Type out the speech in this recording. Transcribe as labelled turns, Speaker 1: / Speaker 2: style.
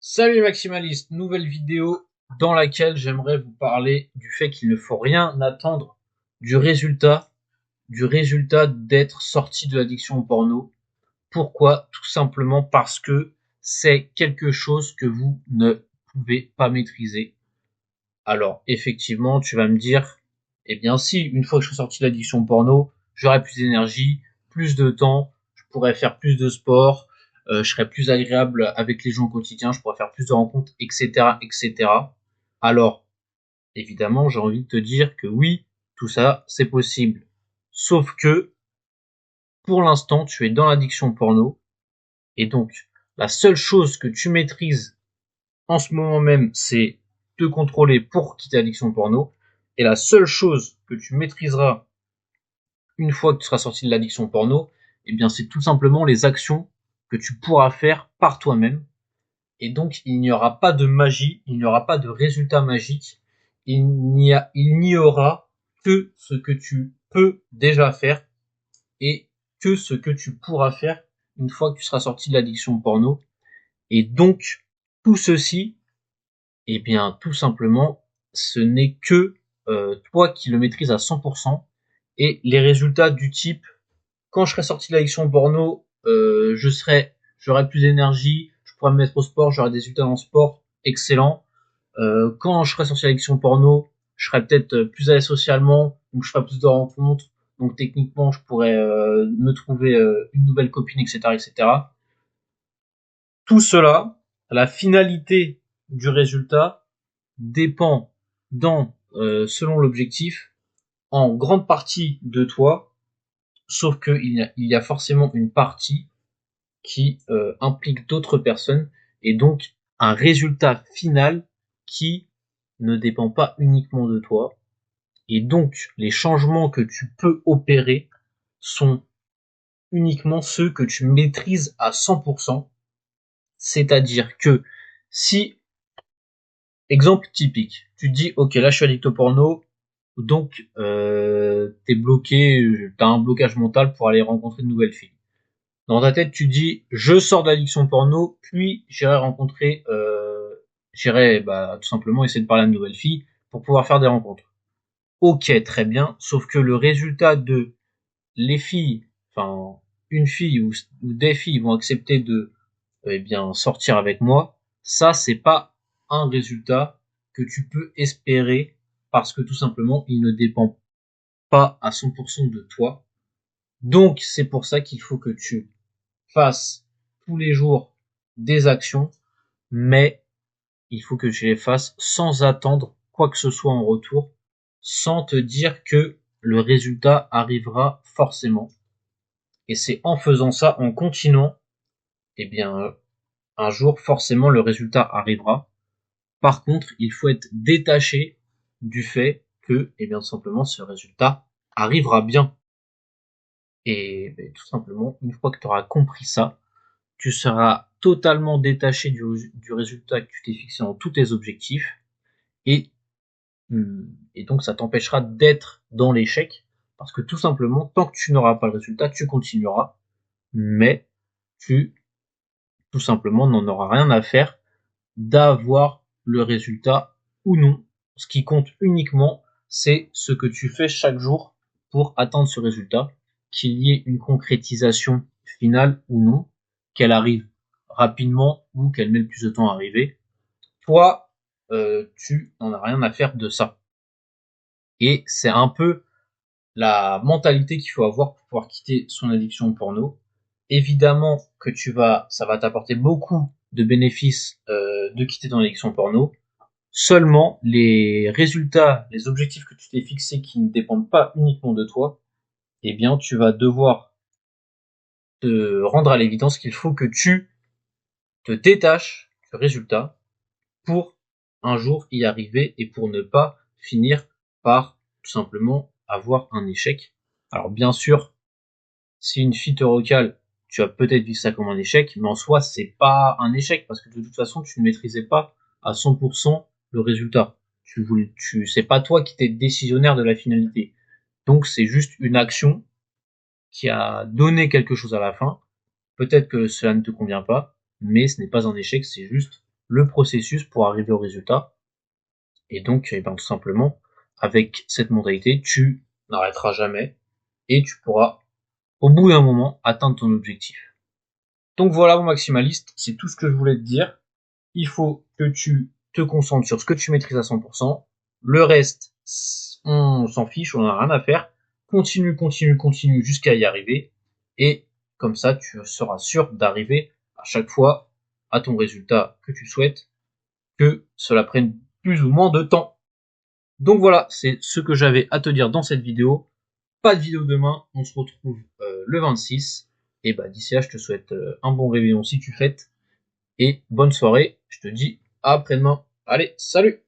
Speaker 1: Salut les maximalistes, nouvelle vidéo dans laquelle j'aimerais vous parler du fait qu'il ne faut rien attendre du résultat d'être sorti de l'addiction au porno. Pourquoi? Tout simplement parce que c'est quelque chose que vous ne pouvez pas maîtriser. Alors, effectivement, tu vas me dire, eh bien si, une fois que je suis sorti de l'addiction au porno, j'aurai plus d'énergie, plus de temps, je pourrais faire plus de sport, je serais plus agréable avec les gens au quotidien, je pourrais faire plus de rencontres, etc., etc. Alors, évidemment, j'ai envie de te dire que oui, tout ça, c'est possible. Sauf que, pour l'instant, tu es dans l'addiction au porno, et donc, la seule chose que tu maîtrises en ce moment même, c'est te contrôler pour quitter l'addiction au porno. Et la seule chose que tu maîtriseras une fois que tu seras sorti de l'addiction au porno, eh bien, c'est tout simplement les actions que tu pourras faire par toi-même. Et donc, il n'y aura pas de magie, il n'y aura pas de résultat magique. Il n'y aura que ce que tu peux déjà faire et que ce que tu pourras faire une fois que tu seras sorti de l'addiction au porno. Et donc, tout ceci, eh bien, tout simplement, ce n'est que toi qui le maîtrises à 100%. Et les résultats du type, quand je serai sorti de l'addiction au porno, j'aurai plus d'énergie, je pourrai me mettre au sport, j'aurai des résultats dans le sport excellents. Quand je serai sorti de l'addiction au porno, je serai peut-être plus à l'aise socialement, donc je ferai plus de rencontres, donc techniquement, je pourrais me trouver une nouvelle copine, etc., etc. Tout cela, la finalité du résultat dépend selon l'objectif, en grande partie de toi, sauf qu'il y a forcément une partie qui implique d'autres personnes, et donc un résultat final qui ne dépend pas uniquement de toi. Et donc, les changements que tu peux opérer sont uniquement ceux que tu maîtrises à 100%. C'est-à-dire que si, exemple typique, tu te dis, ok, là je suis addict au porno, donc t'es bloqué, t'as un blocage mental pour aller rencontrer de nouvelles filles. Dans ta tête, tu dis, je sors d'addiction porno, puis j'irai tout simplement essayer de parler à de nouvelles filles pour pouvoir faire des rencontres. Ok, très bien, sauf que le résultat de les filles, enfin une fille ou des filles vont accepter de sortir avec moi, ça c'est pas un résultat que tu peux espérer parce que tout simplement il ne dépend pas à 100% de toi. Donc c'est pour ça qu'il faut que tu fasses tous les jours des actions, mais il faut que tu les fasses sans attendre quoi que ce soit en retour, sans te dire que le résultat arrivera forcément. Et c'est en faisant ça, en continuant, eh bien, un jour, forcément, le résultat arrivera. Par contre, il faut être détaché du fait que, eh bien, tout simplement, ce résultat arrivera bien. Et tout simplement, une fois que tu auras compris ça, tu seras totalement détaché du résultat que tu t'es fixé dans tous tes objectifs. Et, et donc, ça t'empêchera d'être dans l'échec. Parce que tout simplement, tant que tu n'auras pas le résultat, tu continueras. Mais tu, tout simplement, n'en auras rien à faire d'avoir le résultat ou non. Ce qui compte uniquement, c'est ce que tu fais chaque jour pour atteindre ce résultat, qu'il y ait une concrétisation finale ou non, qu'elle arrive rapidement ou qu'elle met le plus de temps à arriver. Toi, tu n'en as rien à faire de ça. Et c'est un peu la mentalité qu'il faut avoir pour pouvoir quitter son addiction au porno. Évidemment que ça va t'apporter beaucoup de bénéfices de quitter ton addiction au porno. Seulement, les résultats, les objectifs que tu t'es fixés qui ne dépendent pas uniquement de toi, eh bien, tu vas devoir te rendre à l'évidence qu'il faut que tu te détaches du résultat pour un jour y arriver et pour ne pas finir par tout simplement avoir un échec. Alors, bien sûr, si une fille te recale, tu as peut-être vu ça comme un échec, mais en soi, c'est pas un échec parce que de toute façon, tu ne maîtrisais pas à 100% le résultat. C'est pas toi qui t'es décisionnaire de la finalité. Donc, c'est juste une action qui a donné quelque chose à la fin. Peut-être que cela ne te convient pas, mais ce n'est pas un échec, c'est juste le processus pour arriver au résultat. Et donc, eh ben, tout simplement, avec cette mentalité, tu n'arrêteras jamais et tu pourras, au bout d'un moment, atteindre ton objectif. Donc voilà, mon maximaliste, c'est tout ce que je voulais te dire. Il faut que tu te concentres sur ce que tu maîtrises à 100%. Le reste, on s'en fiche, on n'a rien à faire. Continue, continue, continue jusqu'à y arriver. Et comme ça, tu seras sûr d'arriver à chaque fois à ton résultat que tu souhaites, que cela prenne plus ou moins de temps. Donc voilà, c'est ce que j'avais à te dire dans cette vidéo. Pas de vidéo demain, on se retrouve le 26. Et bah d'ici là, je te souhaite un bon réveillon si tu fêtes. Et bonne soirée, je te dis à après-demain. Allez, salut!